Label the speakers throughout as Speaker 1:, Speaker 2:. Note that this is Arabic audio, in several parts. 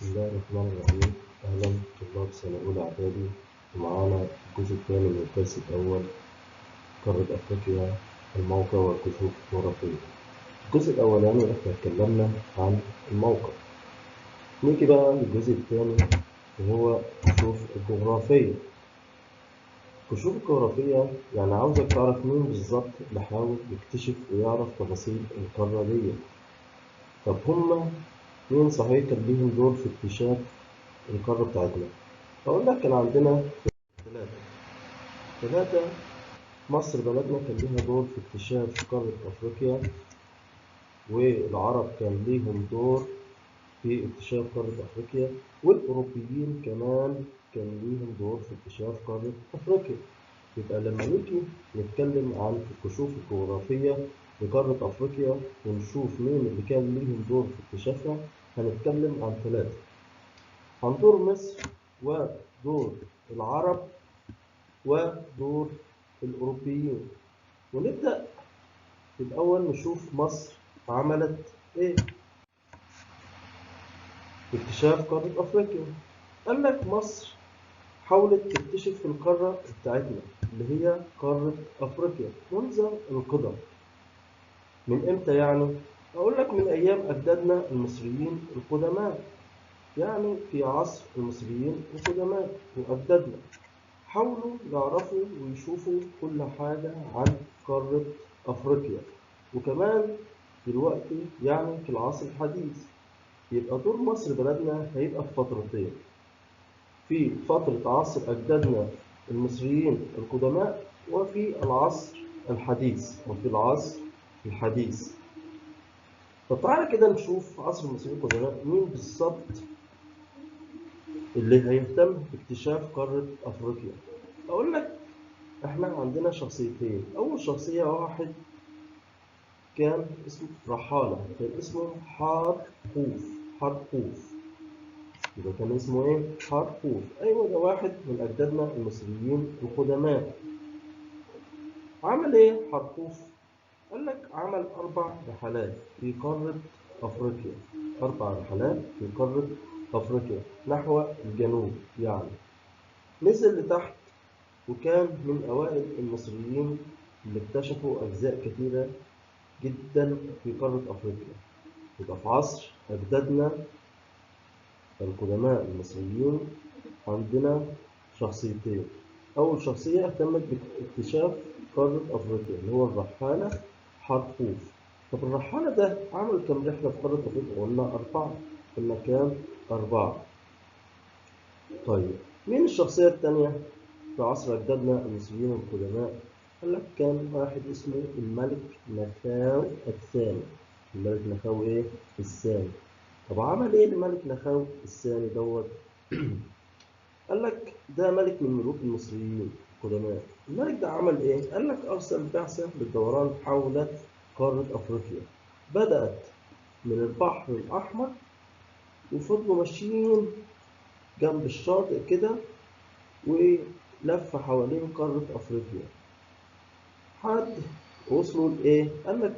Speaker 1: بسم الله الرحمن الرحيم. أهلا طلاب سنة أولى إعدادي، ومعانا الجزء الثاني من الدرس الأول، قارة أفريقيا، الموقع والكشوف الجغرافية. الجزء الأولاني إحنا اتكلمنا عن الموقع. نيجي بقى للجزء الثاني وهو الكشوف الجغرافية. الكشوف الجغرافية يعني عاوزك تعرف مين بالظبط اللي حاول يكتشف ويعرف تفاصيل القارة دي. طب هما مين صحيح كان ليهم دور في اكتشاف القارة بتاعتنا؟ أقول لك كان عندنا ثلاثة. مصر بلدنا كان ليها دور في اكتشاف قارة أفريقيا، والعرب كان ليهم دور في اكتشاف قارة أفريقيا، والأوروبيين كمان كان ليهم دور في اكتشاف قارة أفريقيا. يبقى لما نيجي نتكلم عن الكشوف الجغرافية لقارة أفريقيا ونشوف مين اللي كان ليهم دور في اكتشافها، هنتكلم عن ثلاثة: عن دور مصر، ودور العرب، ودور الأوروبيين. ونبدأ في الأول نشوف مصر عملت إيه في اكتشاف قارة أفريقيا. قال لك مصر حاولت تكتشف القارة بتاعتنا اللي هي قارة أفريقيا منذ القدم. من إمتى يعني؟ أقول لك من أيام أجدادنا المصريين القدماء، يعني في عصر المصريين القدماء وأجدادنا حاولوا يعرفوا ويشوفوا كل حاجة عن قارة أفريقيا. وكمان دلوقتي يعني في العصر الحديث، يبقى دور مصر بلدنا هيبقى في فترتين: في فترة عصر أجدادنا المصريين القدماء، وفي العصر الحديث. طب تعالى كده نشوف عصر المصريين القدماء مين بالظبط اللي هيهتم باكتشاف قارة أفريقيا. أقول لك إحنا عندنا شخصيتين. أول شخصية واحد كان اسمه رحالة، كان اسمه حرقوف. يبقى كان اسمه إيه؟ حرقوف. أيوة، ده واحد من أجدادنا المصريين القدماء. عمل إيه حرقوف؟ قال لك عمل 4 رحلات في قارة أفريقيا. 4 رحلات في قارة أفريقيا نحو الجنوب يعني. نزل لتحت، وكان من أوائل المصريين اللي اكتشفوا أجزاء كثيرة جدا في قارة أفريقيا. يبقى في عصر أجدادنا القدماء المصريين عندنا شخصيتين. أول شخصية اهتمت باكتشاف قارة أفريقيا اللي هو الرحالة حرقوف. طب الرحالة ده عمل كم رحلة في قارة أفريقيا؟ قلنا 4. قلنا كام؟ 4. طيب مين الشخصية الثانية في عصر أجدادنا المصريين القدماء؟ قال لك كان واحد اسمه الملك نخاو الثاني. الملك نخاو إيه؟ الثاني. طب عمل إيه الملك نخاو الثاني دوت؟ قال لك ده ملك من ملوك المصريين القدماء. الملك ده عمل إيه؟ قال لك أرسل بعثة للدوران حول قارة أفريقيا. بدأت من البحر الأحمر، وفضلوا ماشيين جنب الشاطئ كده، ولف حوالين قارة أفريقيا حد وصلوا لإيه؟ قال لك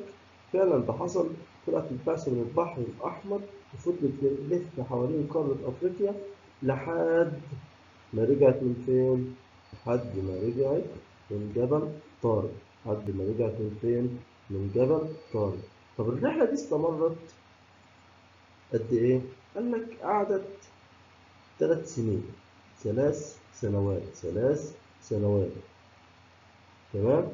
Speaker 1: فعلا ده حصل. طلعت البعثة من البحر الأحمر وفضلت تلف حوالين قارة أفريقيا لحد ما رجعت من فين؟ لحد ما رجعت من جبل طارق. لحد ما رجعت من فين؟ من جبل طارق. طب الرحلة دي استمرت قد إيه؟ قال لك قعدت 3 سنين. 3 سنوات. 3 سنوات. تمام؟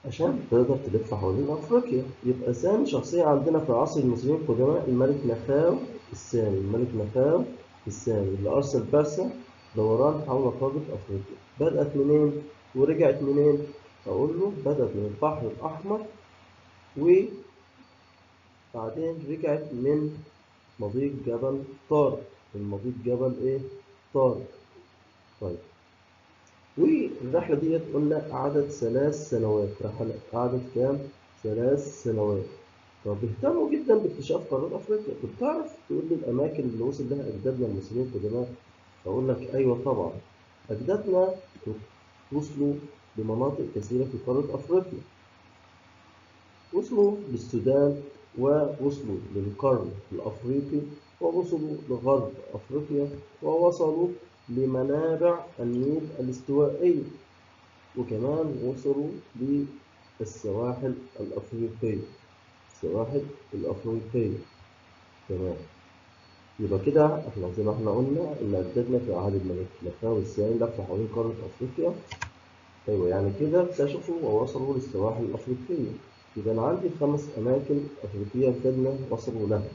Speaker 1: عشان تقدر تلف حوالين أفريقيا. يبقى ثاني شخصية عندنا في عصر المصريين القدماء الملك نخاو الثاني. الملك نخاو الثاني اللي أرسل بعثة دوران حول قارة أفريقيا. بدأت منين ورجعت منين؟ أقول له بدأت من البحر الأحمر، وبعدين رجعت من مضيق جبل طارق. من مضيق جبل إيه؟ طارق. طيب، والرحلة ديت قلنا قعدت 3 سنوات. رحلة قعدت كام؟ 3 سنوات. طب اهتموا جدا باكتشاف قارة أفريقيا. طب تعرف تقول لي الأماكن اللي وصل لها أجدادنا المصريين القدماء؟ أقول لك أيوه طبعا. أجدادنا وصلوا لمناطق كثيرة في قارة أفريقيا. وصلوا للسودان، ووصلوا للقرن الأفريقي، ووصلوا لغرب أفريقيا ووصلوا لمنابع النيل الاستوائية، وكمان وصلوا للسواحل الأفريقية، السواحل الأفريقية. تمام. يبقى كده احنا زي ما احنا قلنا إن أجدادنا في عهد الملك نخاوي الثاني لفوا حوالين قارة أفريقيا. أيوة، يعني كده اكتشفوا ووصلوا للسواحل الأفريقية. يبقى أنا عندي 5 أماكن أفريقية أجدادنا وصلوا لها: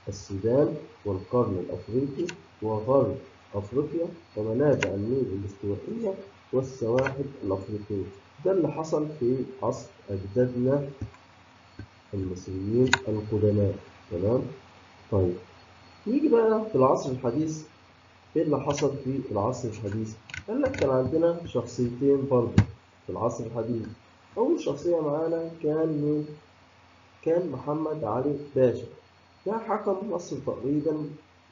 Speaker 1: السودان، والقرن الأفريقي، وغرب أفريقيا، ومنابع النيل الاستوائية، والسواحل الأفريقية. ده اللي حصل في عصر أجدادنا المصريين القدماء. تمام؟ طيب، نيجي بقى في العصر الحديث. إيه اللي حصل في العصر الحديث؟ قال لك كان عندنا شخصيتين برضه في العصر الحديث. أول شخصية معانا كان مين؟ كان محمد علي باشا. ده حكم مصر تقريبا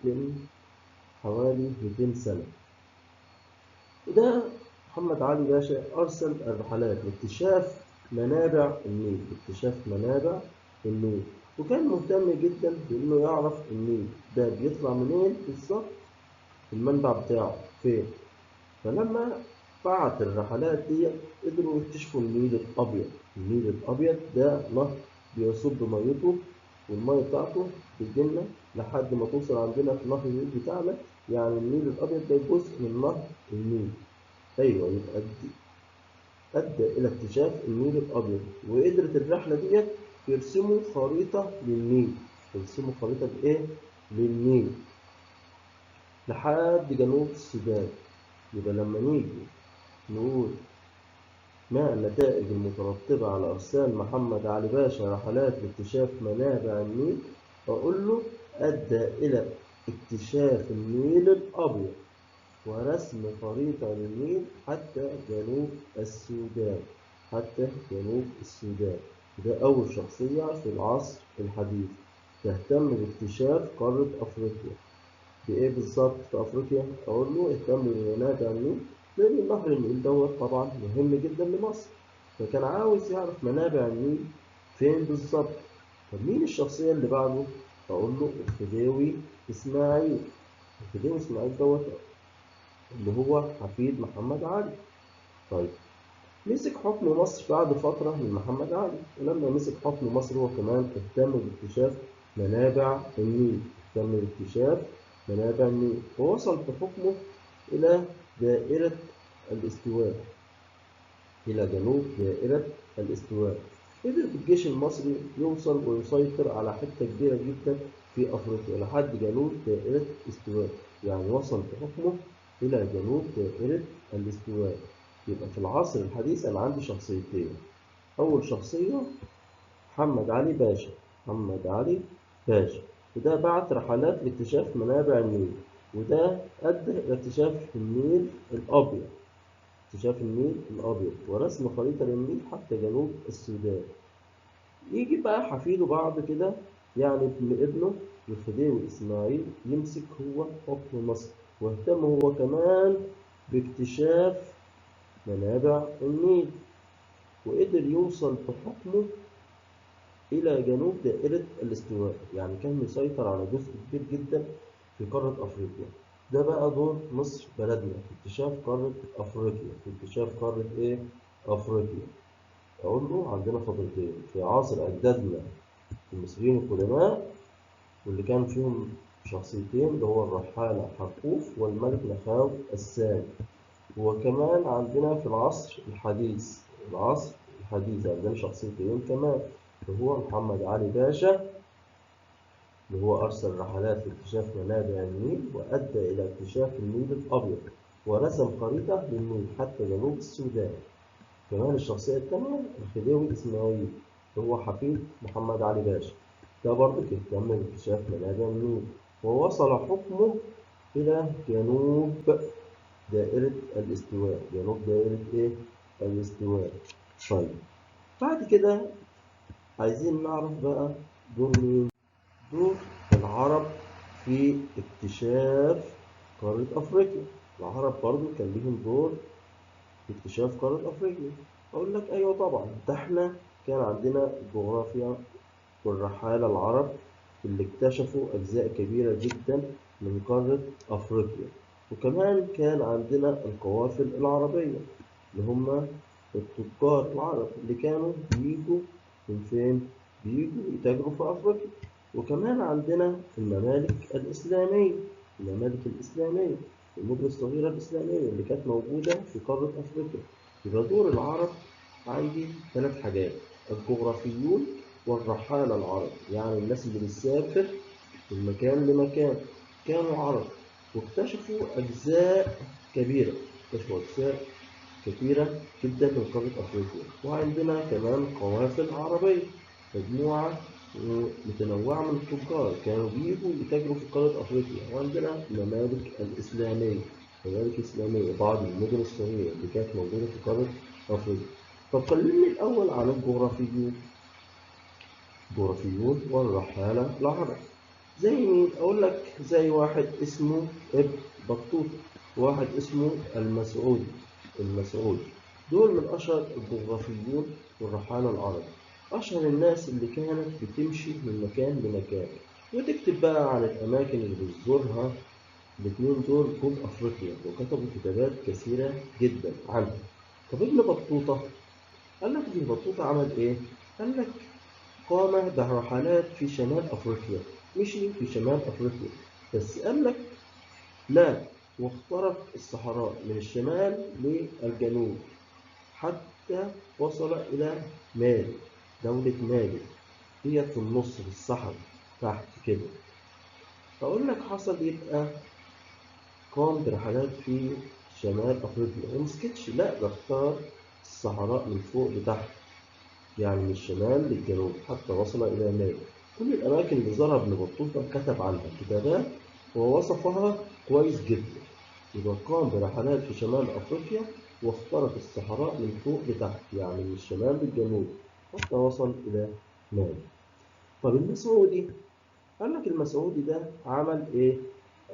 Speaker 1: من حوالي 200 سنة. وده محمد علي باشا أرسل الرحلات لاكتشاف منابع النيل، اكتشاف منابع النيل، وكان مهتم جدا بإنه يعرف النيل ده بيطلع منين بالظبط، المنبع بتاعه فين. فلما بعت الرحلات دي قدروا يكتشفوا النيل الأبيض. النيل الأبيض ده نهر بيصب ميته، والمية بتاعته بتجيلنا لحد ما توصل عندنا في نهر النيل بتاعنا. يعني النيل الأبيض ده جزء من نهر النيل. أيوة، يبقى أدى إلى اكتشاف النيل الأبيض. وقدرت الرحلة دي يرسموا خريطة للنيل. يرسموا خريطة بإيه؟ للنيل لحد جنوب السودان. يبقى لما نيجي نقول ما النتائج المترتبة على إرسال محمد علي باشا رحلات لاكتشاف منابع النيل، أقول له أدى إلى اكتشاف النيل الأبيض ورسم خريطة للنيل حتى جنوب السودان، حتى جنوب السودان. ده أول شخصية في العصر الحديث تهتم باكتشاف قارة أفريقيا. بإيه بالظبط في أفريقيا؟ أقول له اهتم بمنابع النيل، لأن نهر النيل دوت طبعا مهم جدا لمصر، فكان عاوز يعرف منابع النيل فين بالظبط. طب مين الشخصية اللي بعده؟ أقول له الخديوي إسماعيل. الخديوي إسماعيل دوت اللي هو حفيد محمد علي. طيب، مسك حكم مصر بعد فترة من محمد علي، ولما مسك حكم مصر هو كمان اهتم باكتشاف منابع النيل، اهتم باكتشاف منابع النيل، ووصل بحكمه إلى دائرة الاستواء، إلى جنوب دائرة الاستواء. قدر الجيش المصري يوصل ويسيطر على حتة كبيرة جدا في أفريقيا لحد جنوب دائرة الاستواء. يعني وصل بحكمه إلى جنوب دائرة الاستواء. يبقى في العصر الحديث أنا عندي شخصيتين. أول شخصية محمد علي باشا. محمد علي باشا، وده بعت رحلات لاكتشاف منابع النيل، وده أدى إلى اكتشاف النيل الأبيض، اكتشاف النيل الأبيض ورسم خريطة للنيل حتى جنوب السودان. يجي بقى حفيده بعد كده، يعني ابنه الخديوي إسماعيل، يمسك هو حكم مصر، واهتم هو كمان باكتشاف منابع النيل، وقدر يوصل بحكمه إلى جنوب دائرة الاستواء. يعني كان مسيطر على جزء كبير جدا في قارة أفريقيا. ده بقى دور مصر بلدنا في اكتشاف قارة أفريقيا، في اكتشاف قارة إيه؟ أفريقيا. أقول له عندنا فترتين في عصر أجدادنا المصريين القدماء، واللي كان فيهم شخصيتين اللي هو الرحالة حرقوف والملك نخاو الثاني. وكمان عندنا في العصر الحديث، العصر الحديث عندنا شخصيتين كمان، اللي هو محمد علي باشا، اللي هو أرسل رحلات لاكتشاف منابع النيل وأدى إلى اكتشاف النيل الأبيض ورسم خريطة للنيل حتى جنوب السودان. كمان الشخصية الثانية الخديوي إسماعيل، اللي هو حفيد محمد علي باشا. ده برضه اهتم باكتشاف منابع النيل، ووصل حكمه إلى جنوب دائرة الاستواء. جنوب دائرة إيه؟ الاستواء. طيب، بعد كده عايزين نعرف بقى دور مين؟ دور العرب في اكتشاف قارة أفريقيا. العرب برضو كان ليهم دور في اكتشاف قارة أفريقيا. أقول لك أيوة طبعا، ده احنا كان عندنا الجغرافيا والرحالة العرب اللي اكتشفوا أجزاء كبيرة جدا من قارة أفريقيا. وكمان كان عندنا القوافل العربية اللي هم التجار العرب اللي كانوا بيجوا من فين؟ بيجوا يتاجروا في أفريقيا. وكمان عندنا الممالك الإسلامية، الممالك الإسلامية، المدن الصغيرة الإسلامية اللي كانت موجودة في قارة أفريقيا. يبقى دور العرب عندي 3 حاجات: الجغرافيون والرحالة العرب، يعني الناس اللي بتسافر من مكان لمكان كانوا عرب، واكتشفوا أجزاء كبيرة، اكتشفوا أجزاء كثيرة جدا من قارة أفريقيا. وعندنا كمان قوافل عربية، مجموعة متنوعة من التجار كانوا بيجوا يتاجروا في قارة أفريقيا. وعندنا ممالك الإسلامية، ممالك إسلامية، بعض المدن الصغيرة اللي كانت موجودة في قارة أفريقيا. طب كلمني الأول عن الجغرافيين. الجغرافيون والرحالة العرب زي مين؟ أقول لك زي واحد اسمه ابن بطوطة، وواحد اسمه المسعودي. دول من أشهر الجغرافيون والرحالة العرب، أشهر الناس اللي كانت بتمشي من مكان لمكان وتكتب بقى عن الأماكن اللي بتزورها. الاتنين دول جم أفريقيا وكتبوا كتابات كثيرة جدا عنها. طب ابن بطوطة، قال لك ابن بطوطة عمل إيه؟ قال لك قام برحلات في شمال أفريقيا، مشي في شمال أفريقيا، بس قال لك لا، واخترق الصحراء من الشمال للجنوب حتى وصل إلى مالي، دولة مالي هي في النص في الصحراء تحت كده. فأقول لك حصل يبقى قام برحلات في شمال أفريقيا ومسكتش، لا ده اختار الصحراء من فوق لتحت، يعني من الشمال للجنوب حتى وصل إلى مالي. كل الأماكن اللي زارها ابن بطوطة كتب عنها كتابات ووصفها كويس جدا. يبقى قام برحلات في شمال أفريقيا واخترق الصحراء من فوق لتحت، يعني من الشمال للجنوب حتى وصل إلى مالي. طب المسعودي، قال لك المسعودي ده عمل إيه؟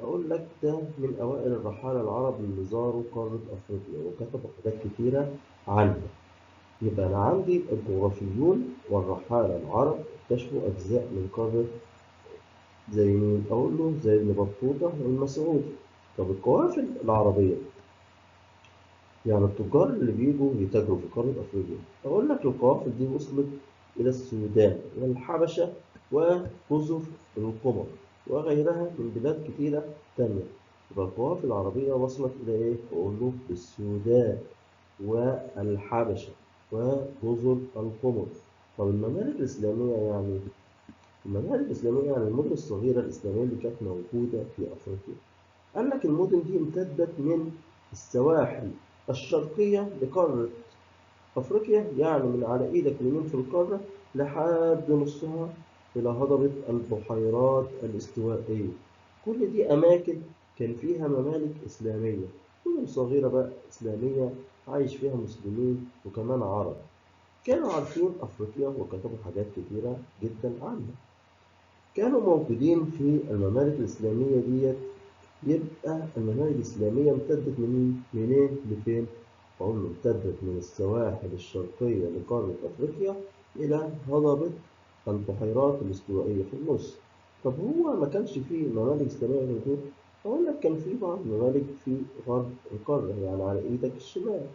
Speaker 1: أقول لك ده من أوائل الرحالة العرب اللي زاروا قارة أفريقيا وكتبوا حاجات كتيرة عنها. يبقى أنا عندي الجغرافيون والرحالة العرب اكتشفوا أجزاء من قارة زي مين؟ أقول له زي ابن بطوطة والمسعودي. طب القوافل العربية، يعني التجار اللي بيجوا يتاجروا في قارة أفريقيا، أقول لك القوافل دي وصلت إلى السودان والحبشة وجزر القمر وغيرها من بلاد كتيرة تانية. يبقى القوافل العربية وصلت إلى إيه؟ أقول له السودان والحبشة وجزر القمر. طب الممالك الإسلامية يعني، الممالك الإسلامية يعني المدن الصغيرة الإسلامية اللي كانت موجودة في أفريقيا. قال لك المدن دي امتدت من السواحل الشرقية لقارة أفريقيا، يعني من على إيدك اليمين في القارة لحد نصها إلى هضبة البحيرات الاستوائية. كل دي أماكن كان فيها ممالك إسلامية، مدن صغيرة بقى إسلامية عايش فيها مسلمين وكمان عرب، كانوا عارفين أفريقيا وكتبوا حاجات كتيرة جدا عنها. كانوا موجودين في الممالك الإسلامية ديت. يبقى الممالك الإسلامية امتدت منين لفين؟ أقول له امتدت من السواحل الشرقية لقارة أفريقيا إلى هضبة البحيرات الاستوائية في النص. طب هو ما كانش فيه ممالك إسلامية غير دول؟ أقول لك كان في بعض الممالك في غرب القارة، يعني على إيدك الشمال،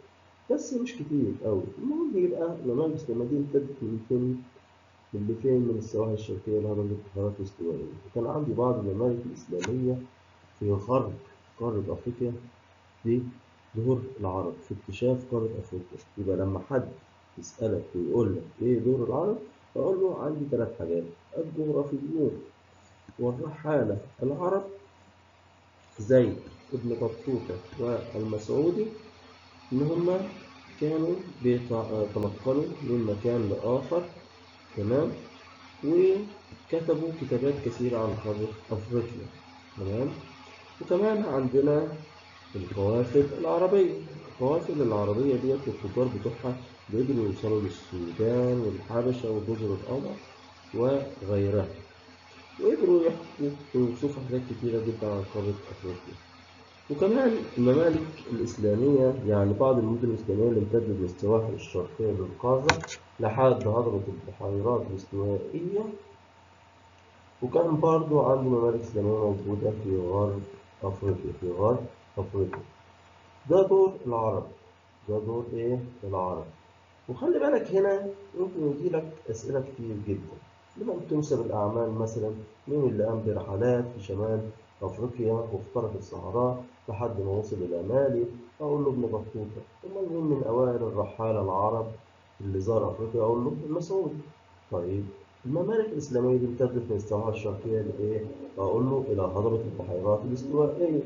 Speaker 1: بس مش كتير أوي. المهم يبقى الممالك الإسلامية دي امتدت من فين؟ اللي فين؟ من السواحل الشرقية لهضبة البحيرات الاستوائية. وكان عندي بعض الممالك الإسلامية في غرب قارة أفريقيا دي دور العرب في اكتشاف قارة أفريقيا. يبقى لما حد يسألك ويقول لك إيه دور العرب، فأقول له عندي 3 حاجات: الجغرافيون والرحالة العرب زي ابن بطوطة والمسعودي، إن هما كانوا بيتنقلوا من مكان لآخر، تمام، وكتبوا كتابات كثيرة عن قارة أفريقيا، تمام. وكمان عندنا القوافل العربية. القوافل العربية ديت التجار بتوعها بيقدروا يوصلوا للسودان والحبشة وجزر القمر وغيرها، وقدروا يحكوا ويوصفوا حاجات كتيرة جدا عن قارة أفريقيا. وكمان الممالك الإسلامية، يعني بعض المدن الإسلامية اللي امتدت من السواحل الشرقية للقارة لحد هضبة البحيرات الاستوائية، وكان برضو عنده ممالك إسلامية موجودة في غرب أفريقيا، في غرب أفريقيا. ده دور العرب، ده دور إيه؟ العرب. وخلي بالك هنا ممكن يجيلك أسئلة كتير جدا. لما تنسب الأعمال مثلا، مين اللي قام برحلات في شمال أفريقيا واخترق الصحراء لحد ما وصل إلى مالي؟ أقول له ابن بطوطة. أمال مين من أوائل الرحالة العرب اللي زار أفريقيا؟ أقول له المسعودي. طيب الممالك الإسلامية دي امتدت من السواحل الشرقية لإيه؟ أقول له إلى هضبة البحيرات الاستوائية.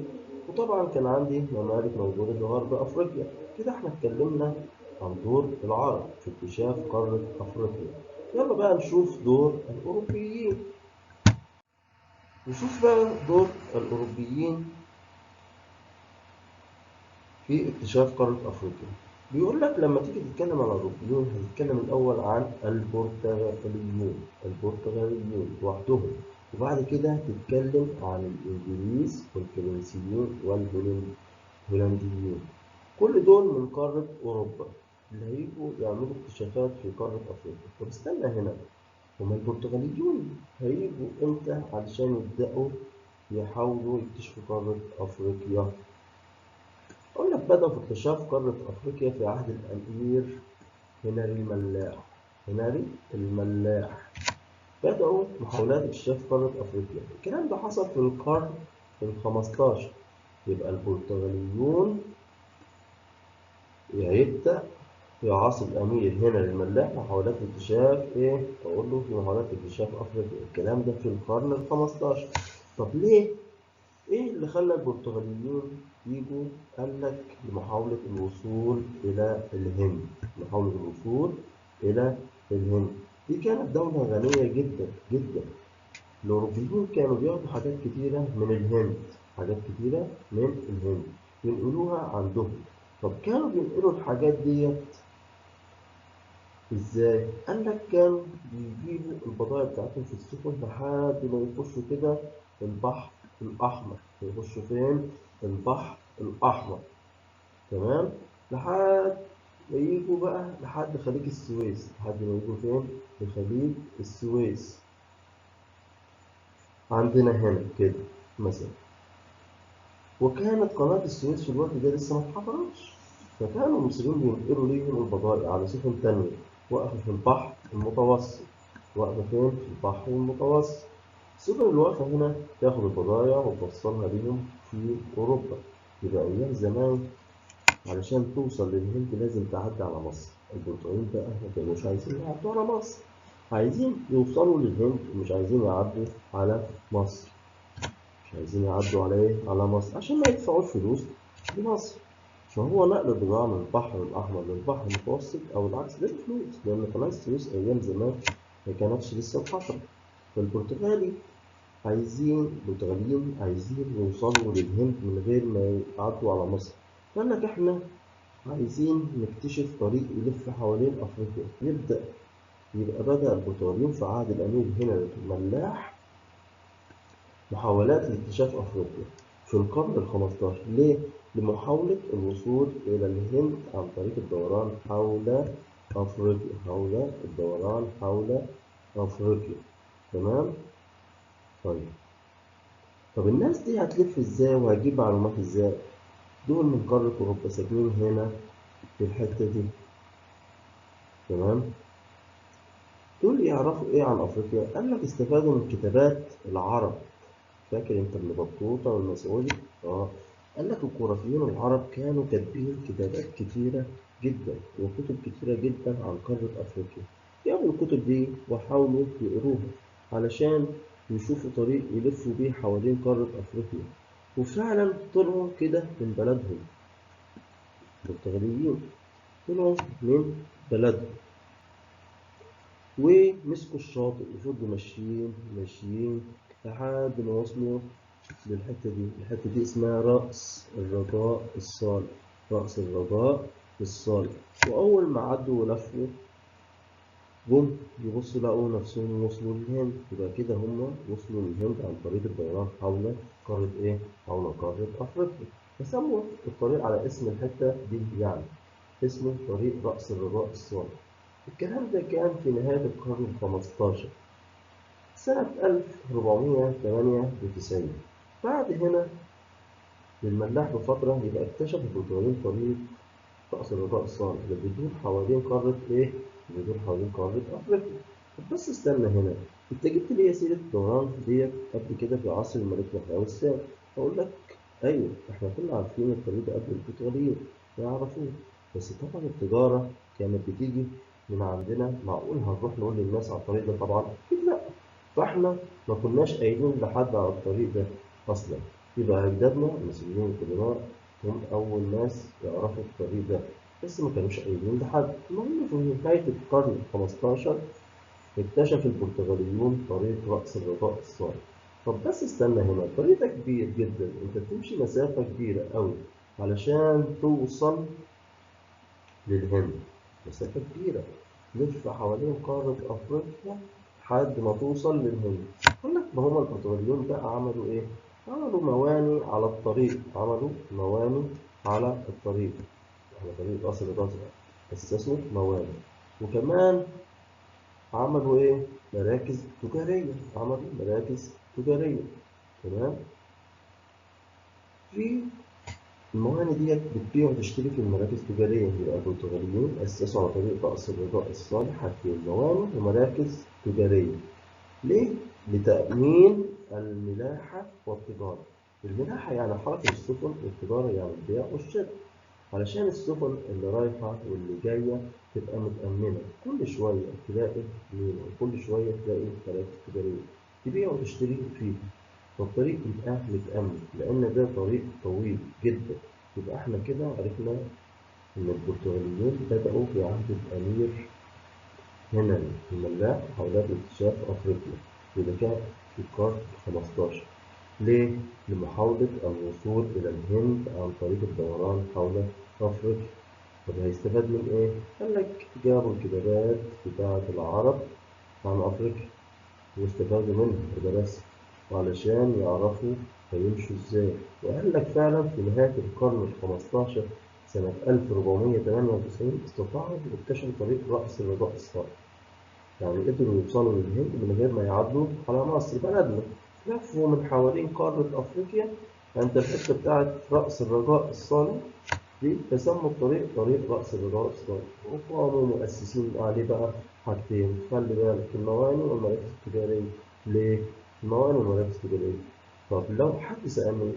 Speaker 1: وطبعا كان عندي ممالك موجودة في غرب أفريقيا. كده احنا اتكلمنا عن دور العرب في اكتشاف قارة أفريقيا. يلا بقى نشوف دور الأوروبيين. نشوف بقى دور الأوروبيين في اكتشاف قارة أفريقيا. بيقول لك لما تيجي تتكلم عن الأوروبيين هتتكلم الأول عن البرتغاليون، البرتغاليون لوحدهم، وبعد كده تتكلم عن الإنجليز والفرنسيين والهولنديين. كل دول من قارة أوروبا اللي هيجوا يعملوا اكتشافات في قارة أفريقيا. طب استنى هنا، هما البرتغاليون هيجوا إمتى علشان يبدأوا يحاولوا يكتشفوا قارة أفريقيا؟ أقول لك بدأوا في اكتشاف قارة أفريقيا في عهد الأمير هنري الملاح. هنري الملاح بدأوا محاولات اكتشاف قارة أفريقيا. الكلام ده حصل في القرن ال15. يبقى البرتغاليون هيبدأ في عصر الأمير هنري الملاح محاولات اكتشاف إيه؟ أقول له في محاولات اكتشاف أفريقيا. الكلام ده في القرن ال15. طب ليه؟ إيه اللي خلى البرتغاليين يجوا؟ قال لك لمحاولة الوصول إلى الهند، محاولة الوصول إلى الهند. دي كانت دولة غنية جدا جدا. الأوروبيين كانوا بياخدوا حاجات كتيرة من الهند، حاجات كتيرة من الهند ينقلوها عندهم. طب كانوا بينقلوا الحاجات ديت إزاي؟ قال لك كانوا بيجيبوا البضائع بتاعتهم في السفن لحد ما يخشوا كده البحر الأحمر. يخشوا فين؟ البحر الأحمر. تمام؟ لحد ما يجوا بقى لحد خليج السويس. لحد ما يجوا فين؟ لخليج السويس. عندنا هنا كده مثلا. وكانت قناة السويس في الوقت ده لسه ما اتحفرتش. فكانوا المصريين بينقلوا ليهم البضائع على سفن تانية واقفة في البحر المتوسط. واقفة فين؟ في البحر المتوسط. السفن اللي واقفة هنا تاخد البضائع وتوصلها ليهم في أوروبا. يبقى أيام زمان علشان توصل للهند لازم تعدي على مصر. البرتغاليين بقى ما كانوش عايزين يعدوا على مصر، عايزين يوصلوا للهند ومش عايزين يعدوا على مصر. مش عايزين يعدوا على إيه؟ على مصر عشان ما يدفعوش فلوس لمصر. فهو نقل البضاعة من البحر الأحمر للبحر المتوسط أو العكس ده بفلوس، لأن قناة السويس أيام زمان ما كانتش لسه اتحفرت. البرتغاليين عايزين يوصلوا للهند من غير ما يعدوا على مصر. قال لك إحنا عايزين نكتشف طريق يلف حوالين أفريقيا. يبقى بدأ البرتغاليين في عهد الأمير هنري الملاح محاولات لاكتشاف أفريقيا في القرن ال15. ليه؟ لمحاولة الوصول إلى الهند عن طريق الدوران حول أفريقيا، الدوران حول أفريقيا. تمام؟ طيب. طب الناس دي هتلف إزاي وهتجيب معلومات إزاي؟ دول من قارة أوروبا ساكنين هنا في الحتة دي. تمام؟ دول يعرفوا إيه عن أفريقيا؟ قال لك استفادوا من كتابات العرب. فاكر انت ابن بطوطة والمسعودي؟ قال لك الجغرافيين العرب كانوا كاتبين كتابات كتيرة جدا وكتب كتيرة جدا عن قارة أفريقيا. جابوا الكتب دي وحاولوا يقروها علشان يشوفوا طريق يلفوا بيه حوالين قارة أفريقيا. وفعلا طلعوا كده من بلدهم. البرتغاليين طلعوا من بلدهم ومسكوا الشاطئ وفضلوا ماشيين ماشيين لحد ما وصلوا للحتة دي. الحتة دي اسمها رأس الرجاء الصالح. رأس الرجاء الصالح. وأول ما عدوا ولفوا جم يبصوا لقوا نفسهم وصلوا للهند. يبقى كده هم وصلوا للهند عن طريق الدوران حول قارة إيه؟ حول قارة أفريقيا. فسموا الطريق على اسم الحتة دي، يعني اسمه طريق رأس الرجاء الصالح. الكلام ده كان في نهاية القرن ال15. سنة 1498. بعد هنا للملاح بفترة يبقى اكتشف البرتغاليين طريق رأس الرجاء الصالح اللي بيدور حوالين قارة إيه؟ بيدور حوالين قارة أفريقيا. طب بس استنى هنا، أنت جبت لي سيرة الدوران ديت قبل كده في عصر الملك محمود الثاني. أقول لك أيوه، إحنا كنا عارفين الطريق ده قبل البرتغاليين ما يعرفوه، بس طبعا التجارة كانت بتيجي من عندنا. معقول هنروح نقول للناس على الطريق ده؟ طبعا أكيد لأ. فإحنا ما كناش قايلين لحد على الطريق ده أصلا. يبقى أجدادنا المصريين القدماء هم أول ناس يعرفوا الطريق ده، بس ما كانوش قايلين لحد. المهم في نهاية القرن الخمستاشر اكتشف البرتغاليون طريق رأس الرجاء الصالح. طب بس استنى هنا، الطريق ده كبير جدا، انت بتمشي مسافة كبيرة قوي علشان توصل للهند. مسافة كبيرة، تلف حوالين قارة أفريقيا لحد ما توصل للهند. يقول لك ما هما البرتغاليون بقى عملوا إيه؟ عملوا مواني على الطريق، عملوا مواني على الطريق، على طريق قصر الرجاء، أسسوا مواني. وكمان عملوا إيه؟ مراكز تجارية، عملوا مراكز تجارية. تمام؟ في الموانئ ديت بتبيع وتشتري في المراكز التجارية. يبقى البرتغاليين أسسوا على طريق رأس الرجاء الصالح حاجتين: موانئ ومراكز تجارية. ليه؟ لتأمين الملاحة والتجارة. الملاحة يعني حركة السفن، والتجارة يعني البيع والشراء، علشان السفن اللي رايحة واللي جاية تبقى متأمنة. كل شوية تلاقي مينا، وكل شوية تلاقي مراكز تجارية تبيع وتشتري فيها، فالطريق يبقى متأمن لأن ده طريق طويل جدا. يبقى احنا كده عرفنا إن البرتغاليين بدأوا في عهد الأمير هنري الملاح محاولات اكتشاف أفريقيا، وده كان في القرن الخمستاشر. ليه؟ لمحاولة الوصول إلى الهند عن طريق الدوران حول أفريقيا. طب هيستفاد من إيه؟ قال لك جابوا الكتابات بتاعة العرب عن أفريقيا واستفادوا منها ودرسها، وعلشان يعرفوا هيمشوا إزاي. وقال لك فعلا في نهاية القرن الخمستاشر سنة 1498 استطاعوا يكتشفوا طريق رأس الرجاء الصالح. يعني قدروا يوصلوا للهند من غير ما يعدوا على مصر بلدنا. لفوا من حوالين قارة أفريقيا عند الحتة بتاعت رأس الرجاء الصالح دي، فسموا الطريق طريق رأس الرجاء الصالح. وقاموا مؤسسين عليه بقى حاجتين: خلي بالك، الموانئ والمراكز التجارية. ليه؟ الموانئ والمراكز التجارية. طب لو حد سألني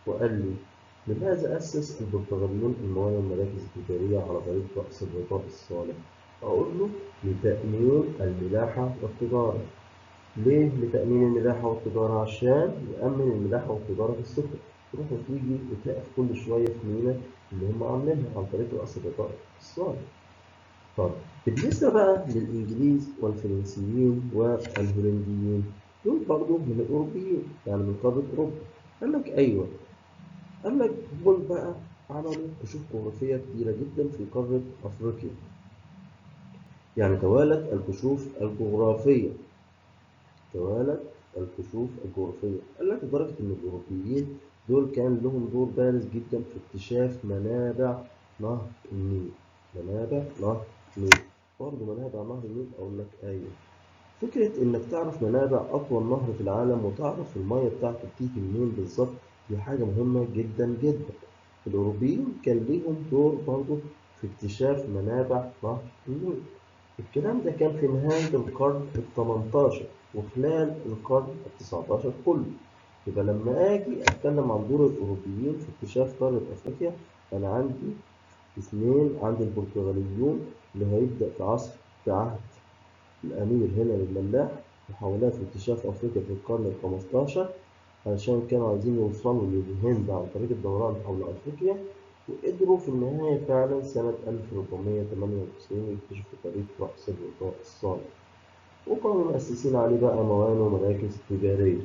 Speaker 1: وقال لي لماذا أسس البرتغاليون الموانئ والمراكز التجارية على طريق رأس الرجاء الصالح؟ أقول له لتأمين الملاحة والتجارة. ليه لتأمين الملاحة والتجارة؟ عشان يأمن الملاحة والتجارة في السفن، تروح وتيجي وتقف كل شوية في ميناء اللي هم عاملينها عن طريق رأس الرجاء الصالح. طب بالنسبة بقى للإنجليز والفرنسيين والهولنديين، دول برضه من الأوروبيين، يعني من قارة أوروبا. قال لك أيوه، قال لك دول بقى عملوا كشوف جغرافية كبيرة جدا في قارة أفريقيا. يعني توالت الكشوف الجغرافية، توالت الكشوف الجغرافية. قال لك لدرجة إن الأوروبيين دول كان لهم دور بارز جدا في اكتشاف منابع نهر النيل. منابع نهر النيل، برضه منابع نهر النيل. أقول لك أيوه، فكرة إنك تعرف منابع أطول نهر في العالم وتعرف المية بتاعته بتيجي منين بالظبط، دي حاجة مهمة جدا جدا. الأوروبيين كان ليهم دور برضه في اكتشاف منابع نهر النيل. الكلام ده كان في نهاية القرن الثمنتاشر وخلال القرن التسعتاشر كله. يبقى لما أجي أتكلم عن دور الأوروبيين في اكتشاف قارة أفريقيا، أنا عندي اثنين: عندي البرتغاليون اللي هيبدأ في عهد الأمير هنري الملاح محاولات لاكتشاف أفريقيا في القرن الخمستاشر، علشان كانوا عايزين يوصلوا للهند عن طريق الدوران حول أفريقيا. وقدروا في النهاية فعلا سنة 1498 يكتشفوا طريق رأس الرجاء الصالح، وكانوا مؤسسين عليه بقى موانئ ومراكز تجارية.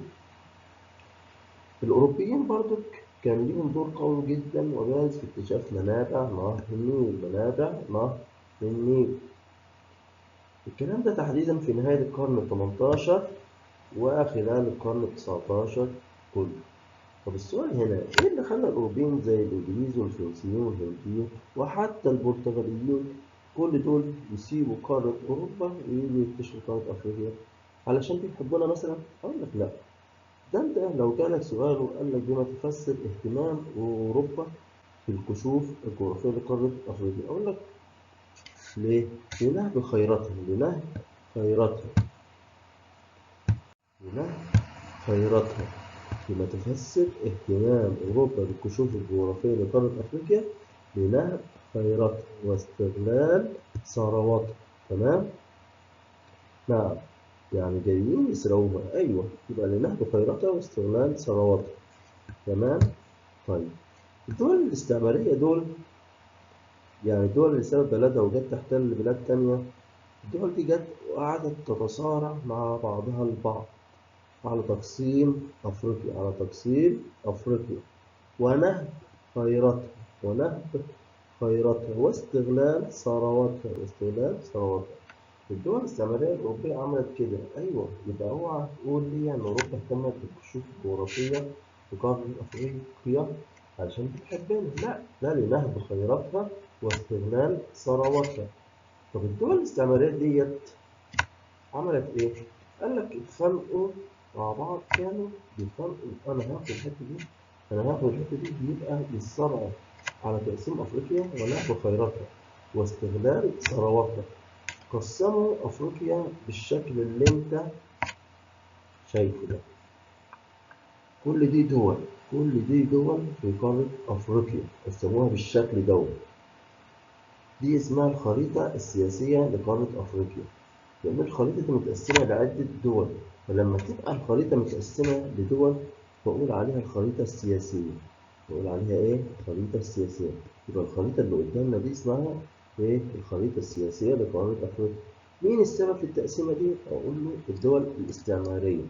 Speaker 1: الأوروبيين برضو كان ليهم دور قوي جدا وبارز في اكتشاف منابع نهر النيل، منابع نهر النيل. الكلام ده تحديدا في نهاية القرن الثمنتاشر وخلال القرن التسعتاشر كله. طب السؤال هنا، إيه اللي خلى الأوروبيين زي الإنجليز والفرنسيين والهنديين وحتى البرتغاليين كل دول يسيبوا قارة أوروبا ويجوا يكتشفوا قارة أفريقيا؟ علشان بيحبونا مثلا؟ أقول لك لا. ده أنت لو جالك سؤال وقال لك بما تفسر اهتمام أوروبا بالكشوف الجغرافية لقارة أفريقيا، أقول لك ليه؟ لنهب خيراتها، لنهب خيراتها، لنهب خيراتها. بما تفسر اهتمام أوروبا بالكشوف الجغرافية لقارة أفريقيا لنهب خيراتها واستغلال ثرواتها. تمام؟ نعم. يعني جايين يسرقوها، أيوه، يبقى لنهب خيراتها واستغلال ثرواتها. تمام؟ طيب، الدول الاستعمارية دول، يعني الدول اللي سابت بلدها وجت تحتل بلاد تانية، الدول دي جت وقعدت تتصارع مع بعضها البعض على تقسيم أفريقيا، على تقسيم أفريقيا ونهب خيراتها، ونهب خيراتها واستغلال ثرواتها، واستغلال ثرواتها. الدول الاستعمارية الأوروبية عملت كده، أيوه. يبقى اوعى تقول لي إن أوروبا اهتمت بالكشوف الجغرافية في قارة أفريقيا علشان بتحبنا، لا، لا، لنهب خيراتها واستغلال ثرواتها. طب الدول الاستعمارية ديت عملت إيه؟ قال لك اتخانقوا مع بعض، كانوا بيتخانقوا، أنا هاخد الحتة دي، أنا هاخد الحتة دي، بيبقى بالصرع على تقسيم أفريقيا ونهب خيراتها واستغلال ثرواتها. قسموا أفريقيا بالشكل اللي أنت شايفه ده. كل دي دول، كل دي دول في قارة أفريقيا قسموها بالشكل دوت. دي اسمها الخريطة السياسية لقارة أفريقيا، لأن الخريطة دي متقسمة لعدة دول، فلما تبقى الخريطة متقسمة لدول بقول عليها الخريطة السياسية. بقول عليها إيه؟ الخريطة السياسية. يبقى الخريطة اللي قدامنا دي اسمها إيه؟ الخريطة السياسية لقارة أفريقيا. مين السبب في التقسيمة دي؟ أقول له الدول الاستعمارية.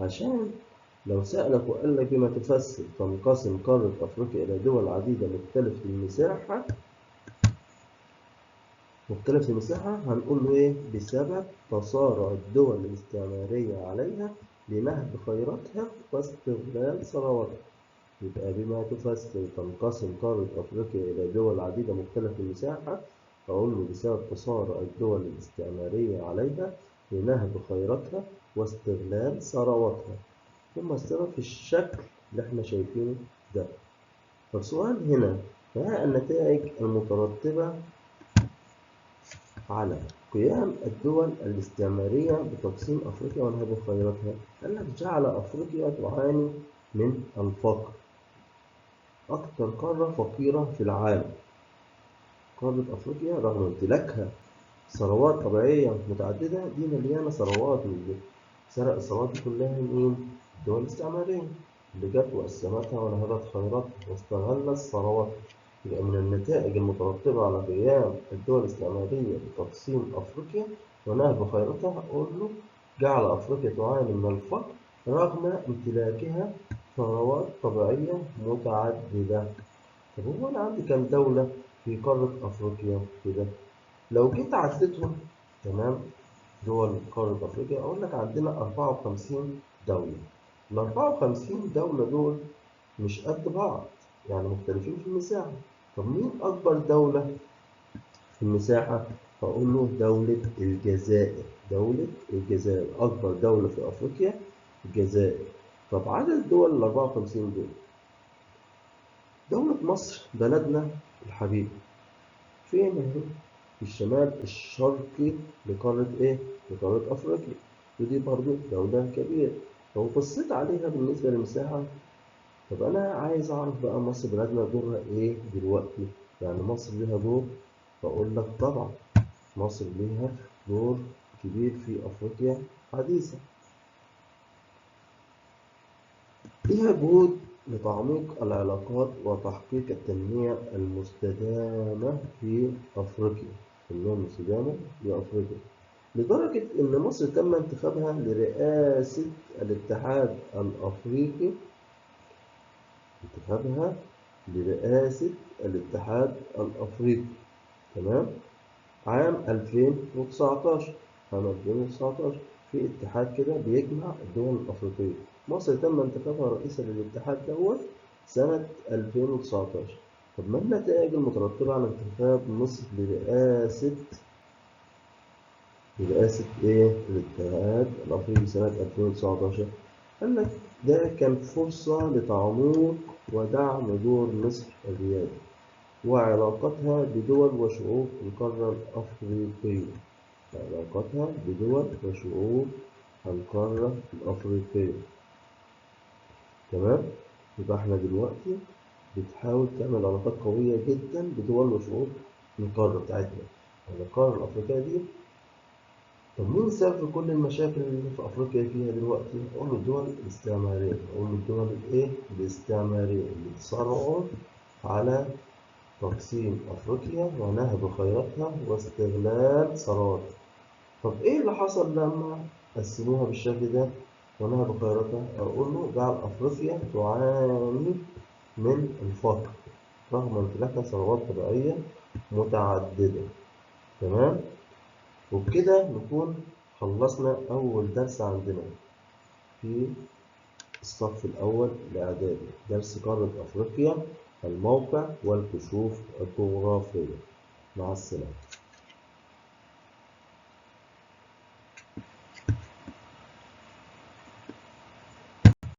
Speaker 1: عشان لو سألك وقال لك بما تفسر تنقسم قارة أفريقيا إلى دول عديدة مختلفة المساحة، مختلف المساحة، هنقول له إيه؟ بسبب تصارع الدول الاستعمارية عليها لنهب خيراتها واستغلال ثرواتها. يبقى بما تفسر تنقسم قارة أفريقيا إلى دول عديدة مختلف المساحة، أقول له بسبب تصارع الدول الاستعمارية عليها لنهب خيراتها واستغلال ثرواتها. ثم السبب في الشكل اللي احنا شايفينه ده. فالسؤال هنا، ما النتائج المترتبة على قيام الدول الاستعمارية بتقسيم أفريقيا ونهب خيراتها؟ قال لك جعل أفريقيا تعاني من الفقر، أكثر قارة فقيرة في العالم. قارة أفريقيا رغم امتلاكها ثروات طبيعية متعددة، دي مليانة ثروات، سرق الثروات دي كلها مين؟ الدول الاستعمارية اللي جت وقسمتها ونهبت خيراتها واستغلت ثرواتها. يبقى من النتائج المترتبة على قيام الدول الاستعمارية بتقسيم أفريقيا ونهب خيراتها، أقول له جعل أفريقيا تعاني من الفقر رغم امتلاكها ثروات طبيعية متعددة. طب هو أنا عندي كام دولة في قارة أفريقيا كده؟ لو جيت عديتهم، تمام، دول قارة أفريقيا، أقول لك عندنا 54 دولة. ال 54 دولة دول مش قد بعض، يعني مختلفين في المساحة. طب مين أكبر دولة في المساحة؟ فأقول له دولة الجزائر. دولة الجزائر أكبر دولة في أفريقيا، الجزائر. طب عدد الدول ال 54 دول، دولة مصر بلدنا الحبيب فين اهي؟ في الشمال الشرقي لقارة إيه؟ لقارة أفريقيا. ودي برضو دولة كبيرة. لو بصيت عليها بالنسبة للمساحة، طب أنا عايز أعرف بقى مصر بلدنا دورها إيه دلوقتي؟ يعني مصر ليها دور؟ فأقول لك طبعا مصر ليها دور كبير في أفريقيا حديثا. ليها جهود لتعميق العلاقات وتحقيق التنمية المستدامة في أفريقيا. التنمية المستدامة في أفريقيا، لدرجة إن مصر تم انتخابها لرئاسة الاتحاد الأفريقي، انتخابها لرئاسة الاتحاد الأفريقي، تمام، عام 2019. عام 2019 في اتحاد كده بيجمع الدول الأفريقية، مصر تم انتخابها رئيسا للاتحاد دوت سنة 2019. طب ما النتائج المترتبة على انتخاب مصر لرئاسة برئاسة إيه؟ الاتحاد الأفريقي سنة 2019. قال لك ده كان فرصة لتعميق ودعم دور مصر الريادي وعلاقتها بدول وشعوب القارة الأفريقية. علاقتها بدول وشعوب القارة الأفريقية. تمام؟ يبقى احنا دلوقتي بتحاول تعمل علاقات قوية جدا بدول وشعوب القارة بتاعتنا. القارة الأفريقية دي، طب مين سبب كل المشاكل اللي في أفريقيا فيها دلوقتي؟ أقول له الدول الاستعمارية. أقول له الدول الإيه؟ الاستعمارية اللي تصارعوا على تقسيم أفريقيا ونهب خيراتها واستغلال ثرواتها. طب إيه اللي حصل لما قسموها بالشكل ده ونهب خيراتها؟ أقول له جعل أفريقيا تعاني من الفقر رغم امتلاكها ثروات طبيعية متعددة. تمام؟ وبكده نكون خلصنا أول درس عندنا في الصف الأول الإعدادي، درس قارة أفريقيا، الموقع والكشوف الجغرافية. مع السلامة.